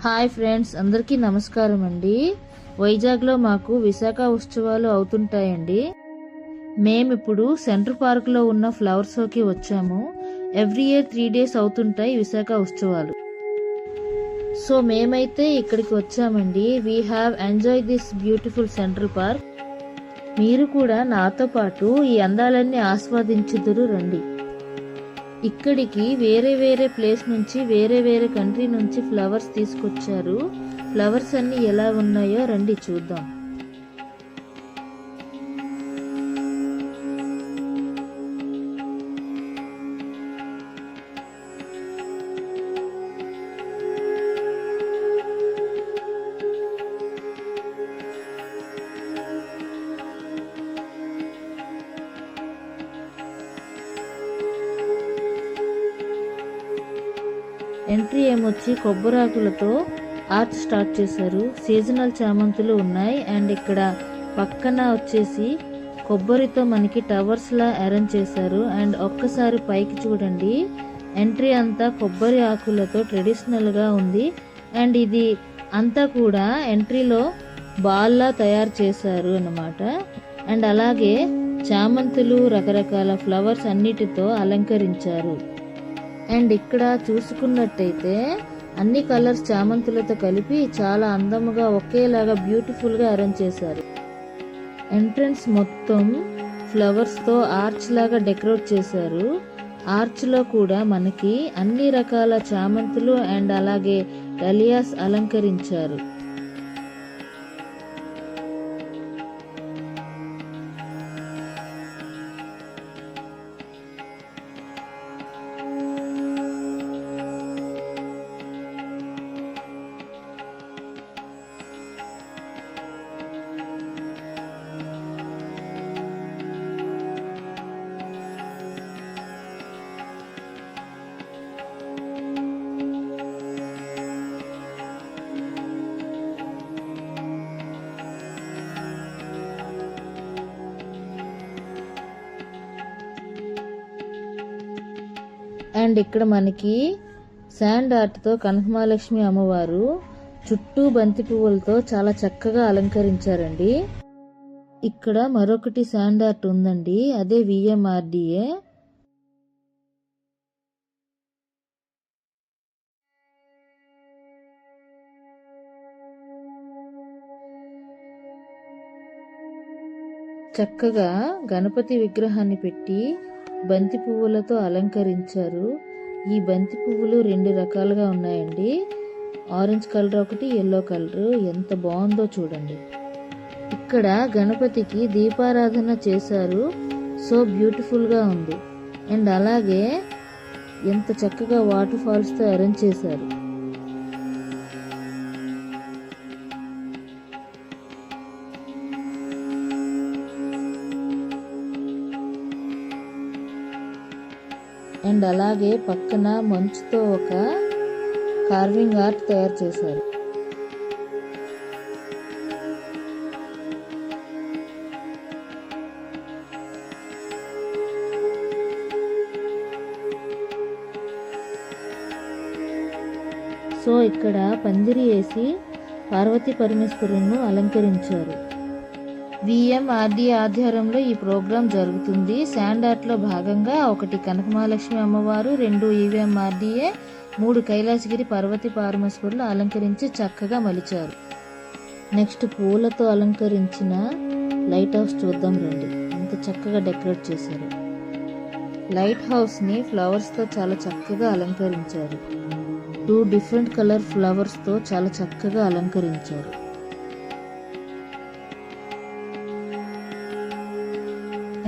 Hi friends, అందరికీ నమస్కారం అండి. వైజాగ్లో మాకు విశాఖ ఉత్సవాలు అవుతుంటాయండి. మేమిప్పుడు సెంట్రల్ పార్క్లో ఉన్న ఫ్లవర్ షోకి వచ్చాము. ఎవ్రీ ఇయర్ 3 days అవుతుంటాయి విశాఖ ఉత్సవాలు. సో మేమైతే ఇక్కడికి వచ్చామండి. We have enjoy this beautiful central park. మీరు కూడా నాతో పాటు ఈ అందాలన్నీ ఆస్వాదించుదురు రండి. ఇక్కడికి వేరే వేరే ప్లేస్ నుంచి వేరే వేరే కంట్రీ నుంచి ఫ్లవర్స్ తీసుకొచ్చారు. ఫ్లవర్స్ అన్ని ఎలా ఉన్నాయో రండి చూద్దాం. ఎంట్రీ ఏమొచ్చి కొబ్బరాకులతో ఆర్చ్ స్టార్ట్ చేశారు. సీజనల్ చామంతులు ఉన్నాయి. అండ్ ఇక్కడ పక్కన వచ్చేసి కొబ్బరితో మనకి టవర్స్ లా అరేంజ్ చేశారు. అండ్ ఒక్కసారి పైకి చూడండి, ఎంట్రీ అంతా కొబ్బరి ఆకులతో ట్రెడిషనల్ గా ఉంది. అండ్ ఇది అంతా కూడా ఎంట్రీలో బాల్లా తయారు చేశారు అన్నమాట. అండ్ అలాగే చామంతులు, రకరకాల ఫ్లవర్స్ అన్నిటితో అలంకరించారు. అండ్ ఇక్కడ చూసుకున్నట్టయితే అన్ని కలర్స్ చామంతులతో కలిపి చాలా అందముగా ఒకేలాగా బ్యూటిఫుల్ గా అరేంజ్ చేశారు. ఎంట్రన్స్ మొత్తం ఫ్లవర్స్ తో ఆర్చ్ లాగా డెకరేట్ చేశారు. ఆర్చ్ లో కూడా మనకి అన్ని రకాల చామంతులు అండ్ అలాగే డలియాస్ అలంకరించారు. అండ్ ఇక్కడ మనకి శాండ్ ఆర్ట్తో కనకమహాలక్ష్మి అమ్మవారు చుట్టూ బంతి పువ్వులతో చాలా చక్కగా అలంకరించారండి. ఇక్కడ మరొకటి శాండ్ ఆర్ట్ ఉందండి, అదే విఎంఆర్డిఏ. చక్కగా గణపతి విగ్రహాన్ని పెట్టి బంతి పువ్వులతో అలంకరించారు. ఈ బంతి పువ్వులు 2 రకాలుగా ఉన్నాయండి. ఆరెంజ్ కలర్ ఒకటి, ఎల్లో కలర్. ఎంత బాగుందో చూడండి. ఇక్కడ గణపతికి దీపారాధన చేశారు. సో బ్యూటిఫుల్ గా ఉంది. అండ్ అలాగే ఎంత చక్కగా వాటర్ ఫాల్స్ తో అరేంజ్ చేశారు. అండ్ అలాగే పక్కన మంచుతో ఒక కార్వింగ్ ఆర్ట్ తయారు చేశారు. సో ఇక్కడ పందిరి వేసి పార్వతీ పరమేశ్వరులను అలంకరించారు. విఎంఆర్డి ఆధ్వర్యంలో ఈ ప్రోగ్రాం జరుగుతుంది. శాండ్ ఆర్ట్ లో భాగంగా 1 కనకమహాలక్ష్మి అమ్మవారు, 2 ఈవీఎంఆర్డిఏ, 3 కైలాసగిరి పార్వతీ పరమేశ్వరులు అలంకరించి చక్కగా మలిచారు. నెక్స్ట్ పూలతో అలంకరించిన లైట్ హౌస్ చూద్దాం రండి. ఎంత చక్కగా డెకరేట్ చేశారు. లైట్ హౌస్ ని ఫ్లవర్స్ తో చాలా చక్కగా అలంకరించారు. 2 డిఫరెంట్ కలర్ ఫ్లవర్స్ తో చాలా చక్కగా అలంకరించారు.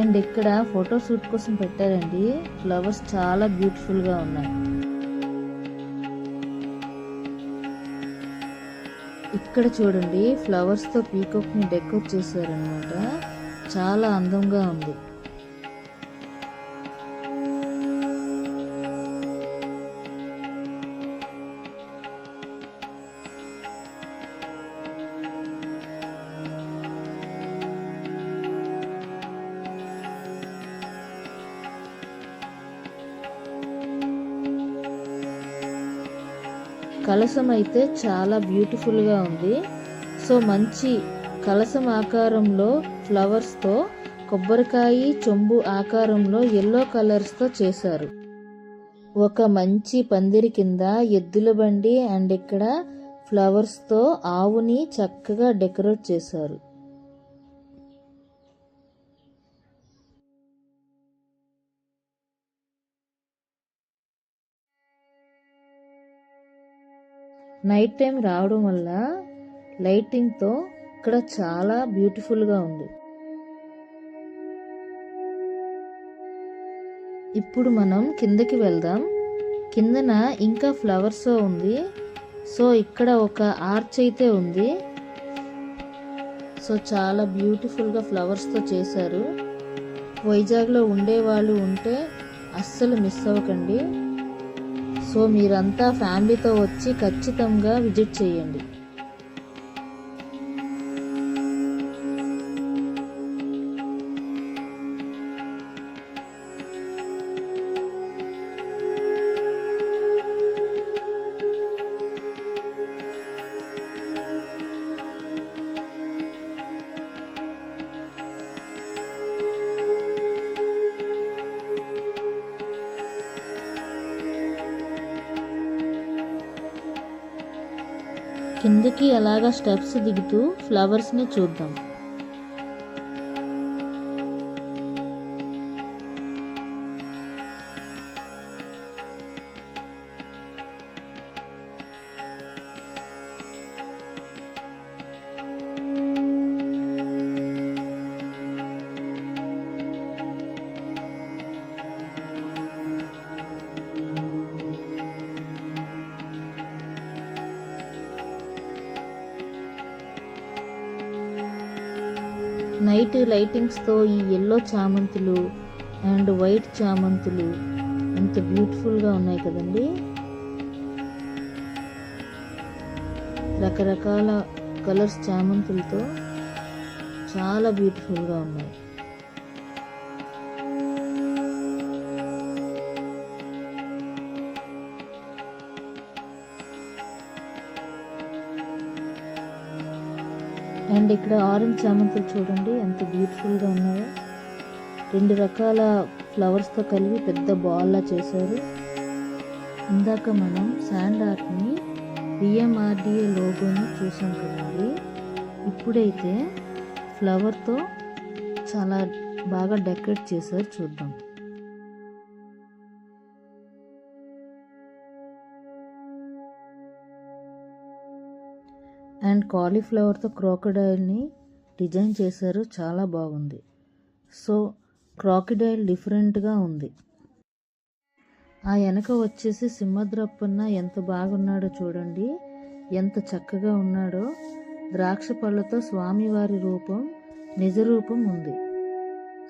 అండ్ ఇక్కడ ఫోటో షూట్ కోసం పెట్టారండి. ఫ్లవర్స్ చాలా బ్యూటిఫుల్ గా ఉన్నాయి. ఇక్కడ చూడండి, ఫ్లవర్స్ తో పీకాక్ ని డెకరేట్ చేశారనమాట. చాలా అందంగా ఉంది. కలశం అయితే చాలా బ్యూటిఫుల్గా ఉంది. సో మంచి కలశం ఆకారంలో ఫ్లవర్స్తో, కొబ్బరికాయ చెంబు ఆకారంలో ఎల్లో కలర్స్తో చేశారు. ఒక మంచి పందిరి కింద ఎద్దుల బండి అండ్ ఇక్కడ ఫ్లవర్స్తో ఆవుని చక్కగా డెకరేట్ చేశారు. నైట్ టైం రావడం వల్ల లైటింగ్తో ఇక్కడ చాలా బ్యూటిఫుల్గా ఉంది. ఇప్పుడు మనం కిందకి వెళ్దాం. కిందన ఇంకా ఫ్లవర్స్ ఉంది. సో ఇక్కడ ఒక ఆర్చ్ అయితే ఉంది. సో చాలా బ్యూటిఫుల్గా ఫ్లవర్స్తో చేశారు. వైజాగ్లో ఉండేవాళ్ళు ఉంటే అస్సలు మిస్ అవ్వకండి. సో మీరంతా ఫ్యామిలీతో వచ్చి ఖచ్చితంగా విజిట్ చేయండి. కిందకి అలాగా స్టెప్స్ దిగుతూ ఫ్లవర్స్ని చూద్దాం. నైట్ లైటింగ్స్తో ఈ ఎల్లో చామంతులు అండ్ వైట్ చామంతులు ఎంత బ్యూటిఫుల్గా ఉన్నాయి కదండి. రకరకాల కలర్స్ చామంతులతో చాలా బ్యూటిఫుల్గా ఉన్నాయి. అండ్ ఇక్కడ ఆరెంజ్ చామంతులు చూడండి ఎంత బ్యూటిఫుల్గా ఉన్నాయో. 2 రకాల ఫ్లవర్స్తో కలిపి పెద్ద బాల్లా చేశారు. ఇందాక మనం శాండ్ ఆర్ట్ని పిఎంఆర్డిఏ లోగోని చూసాం కదండి. ఇప్పుడైతే ఫ్లవర్తో చాలా బాగా డెకరేట్ చేశారు, చూద్దాం. అండ్ కాలీఫ్లవర్తో క్రోకడైల్ని డిజైన్ చేశారు, చాలా బాగుంది. సో క్రోకడైల్ డిఫరెంట్గా ఉంది. ఆ వెనక వచ్చేసి సింహద్రప్పన్న ఎంత బాగున్నాడో చూడండి, ఎంత చక్కగా ఉన్నాడో. ద్రాక్ష పళ్ళతో స్వామివారి రూపం, నిజ రూపం ఉంది.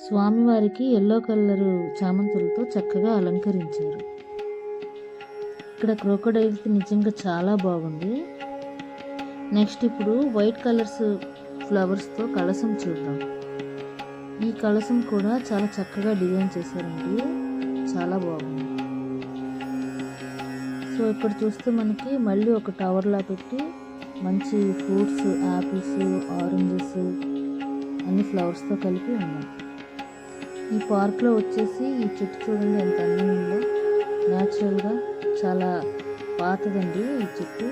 స్వామివారికి ఎల్లో కలరు చామంతులతో చక్కగా అలంకరించారు. ఇక్కడ క్రోకడైల్ నిజంగా చాలా బాగుంది. నెక్స్ట్ ఇప్పుడు వైట్ కలర్స్ ఫ్లవర్స్తో కలశం చూద్దాం. ఈ కలశం కూడా చాలా చక్కగా డిజైన్ చేశారండి, చాలా బాగుంది. సో ఇక్కడ చూస్తే మనకి మళ్ళీ ఒక టవర్లా పెట్టి మంచి ఫ్రూట్స్, యాపిల్స్, ఆరెంజెస్ అన్ని ఫ్లవర్స్తో కలిపి ఉన్నాయి. ఈ పార్క్లో వచ్చేసి ఈ చెట్టు చూడండి ఎంత అందంగా ఉందో. న్యాచురల్గా చాలా పాతదండి ఈ చెట్టు,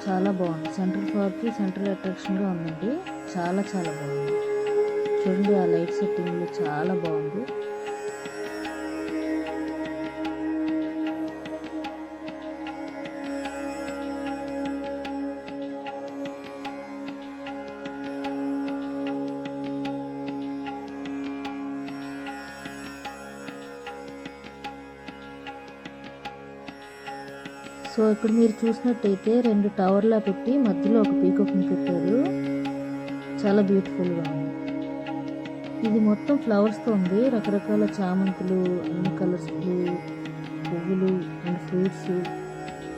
చాలా బాగుంది. సెంట్రల్ పార్క్కి సెంట్రల్ అట్రాక్షన్గా ఉందండి, చాలా చాలా బాగుంది. చూడండి ఆ లైట్ సెట్టింగ్ చాలా బాగుంది. సో ఇక్కడ మీరు చూసినట్టయితే 2 టవర్లా పెట్టి మధ్యలో ఒక పీకాక్ని పెట్టారు, చాలా బ్యూటిఫుల్గా ఉంది. ఇది మొత్తం ఫ్లవర్స్తో ఉంది, రకరకాల చామంతులు, అన్ని కలర్స్, పువ్వులు అండ్ ఫ్రూట్స్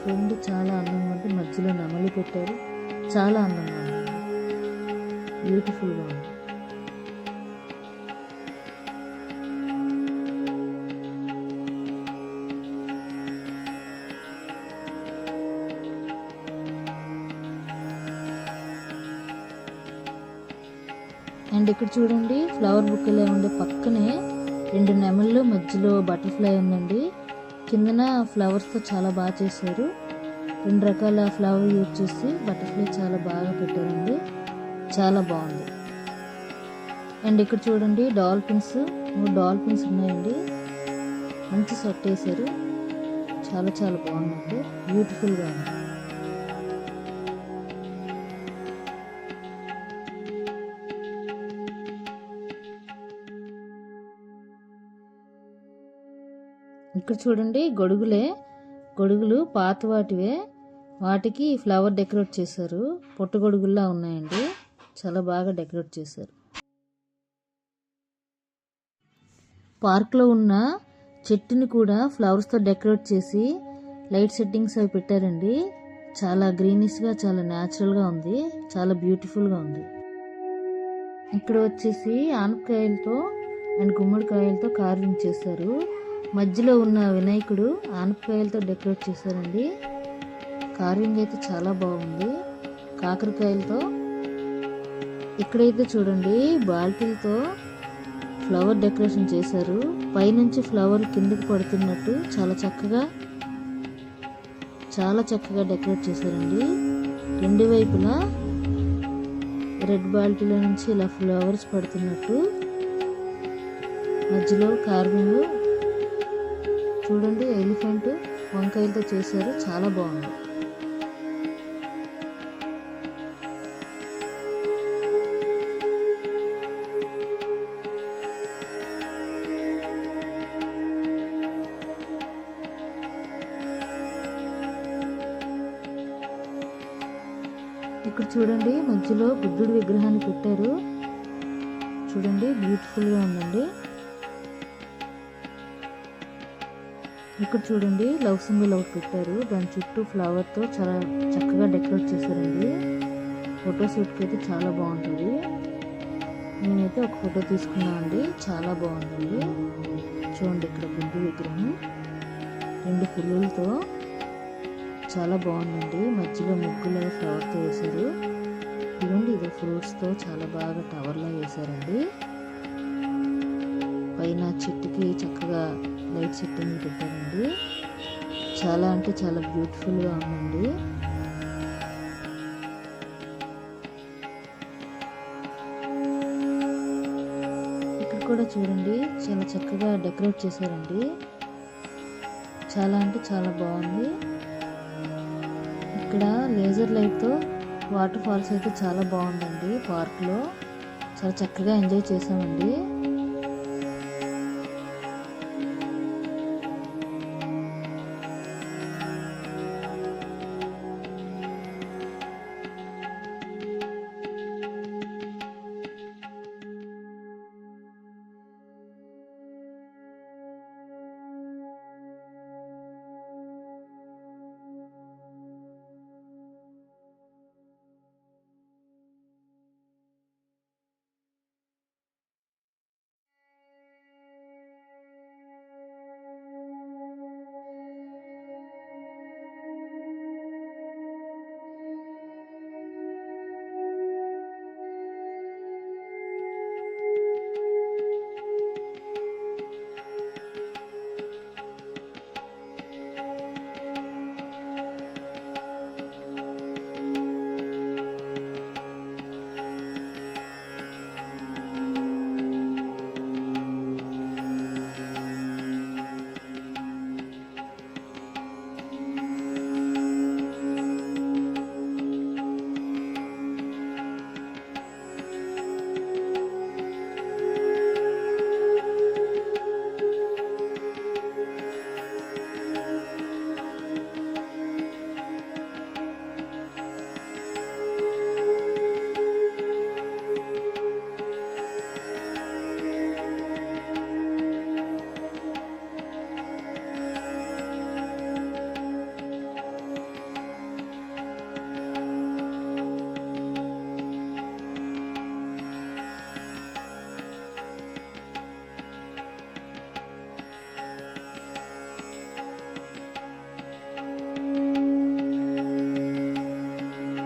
చూడండి, చాలా అందంగా ఉంది. మధ్యలో నెమలి పెట్టారు, చాలా అందంగా ఉంది, బ్యూటిఫుల్గా ఉంది. అండ్ ఇక్కడ చూడండి ఫ్లవర్ బుక్కేలో ఉండే పక్కనే 2 నెమళ్ళు మధ్యలో బటర్ఫ్లై ఉందండి. కిందన ఫ్లవర్స్తో చాలా బాగా చేశారు. 2 రకాల ఫ్లవర్ యూజ్ చేసి బటర్ఫ్లై చాలా బాగా పెట్టారండి. చాలా బాగుంది. అండ్ ఇక్కడ చూడండి డాల్ఫిన్స్ ఉన్నాయండి. మంచి సెట్ వేశారు. చాలా చాలా బాగుందండి. బ్యూటిఫుల్గా ఉంది. ఇక్కడ చూడండి గొడుగులు పాత వాటివే. వాటికి ఫ్లవర్ డెకరేట్ చేశారు. పొట్టు గొడుగుల్లా ఉన్నాయండి. చాలా బాగా డెకరేట్ చేశారు. పార్క్లో ఉన్న చెట్టుని కూడా ఫ్లవర్స్తో డెకరేట్ చేసి లైట్ సెట్టింగ్స్ అవి పెట్టారండి. చాలా గ్రీనిష్గా చాలా న్యాచురల్గా ఉంది. చాలా బ్యూటిఫుల్గా ఉంది. ఇక్కడ వచ్చేసి ఆనపకాయలతో అండ్ గుమ్మడికాయలతో కార్వింగ్ చేశారు. మధ్యలో ఉన్న వినాయకుడు ఆనపకాయలతో డెకరేట్ చేశారండి. కార్వింగ్ అయితే చాలా బాగుంది. కాకరకాయలతో ఇక్కడైతే చూడండి బాల్టీలతో ఫ్లవర్ డెకరేషన్ చేశారు. పైనుంచి ఫ్లవర్ కిందకి పడుతున్నట్టు చాలా చక్కగా డెకరేట్ చేశారండి. 2 వైపులా రెడ్ బాల్టీలో నుంచి ఇలా ఫ్లవర్స్ పడుతున్నట్టు మధ్యలో కార్వింగ్ చూడండి. ఎలిఫెంట్ వంకాయలతో చేశారు. చాలా బాగుంది. ఇక్కడ చూడండి మధ్యలో బుద్ధుడి విగ్రహాన్ని పెట్టారు. చూడండి బ్యూటిఫుల్గా ఉందండి. ఇక్కడ చూడండి లవ్ సింబల్ ఒకటి పెట్టారు. దాని చుట్టూ ఫ్లవర్తో చాలా చక్కగా డెకరేట్ చేశారండి. ఫోటో షూట్కి అయితే చాలా బాగుంటుంది. నేనైతే ఒక ఫోటో తీసుకున్నానండి. చాలా బాగుందండి. చూడండి ఇక్కడ బుద్ధి విగ్రహం 2 పువ్వులతో చాలా బాగుందండి. మధ్యలో ముగ్గులో ఫ్లవర్తో వేశారు. ఇదిగోండి ఇది ఫ్రూట్స్తో చాలా బాగా టవర్లా వేశారండి. పైన చెట్టుకి చక్కగా లైట్ సెట్టింగ్ పెట్టారండి. చాలా అంటే చాలా బ్యూటిఫుల్గా ఉందండి. ఇక్కడ కూడా చూడండి చాలా చక్కగా డెకరేట్ చేశారండి. చాలా అంటే చాలా బాగుంది. ఇక్కడ లేజర్ లైట్తో వాటర్ ఫాల్స్ అయితే చాలా బాగుందండి. పార్క్లో చాలా చక్కగా ఎంజాయ్ చేసామండి.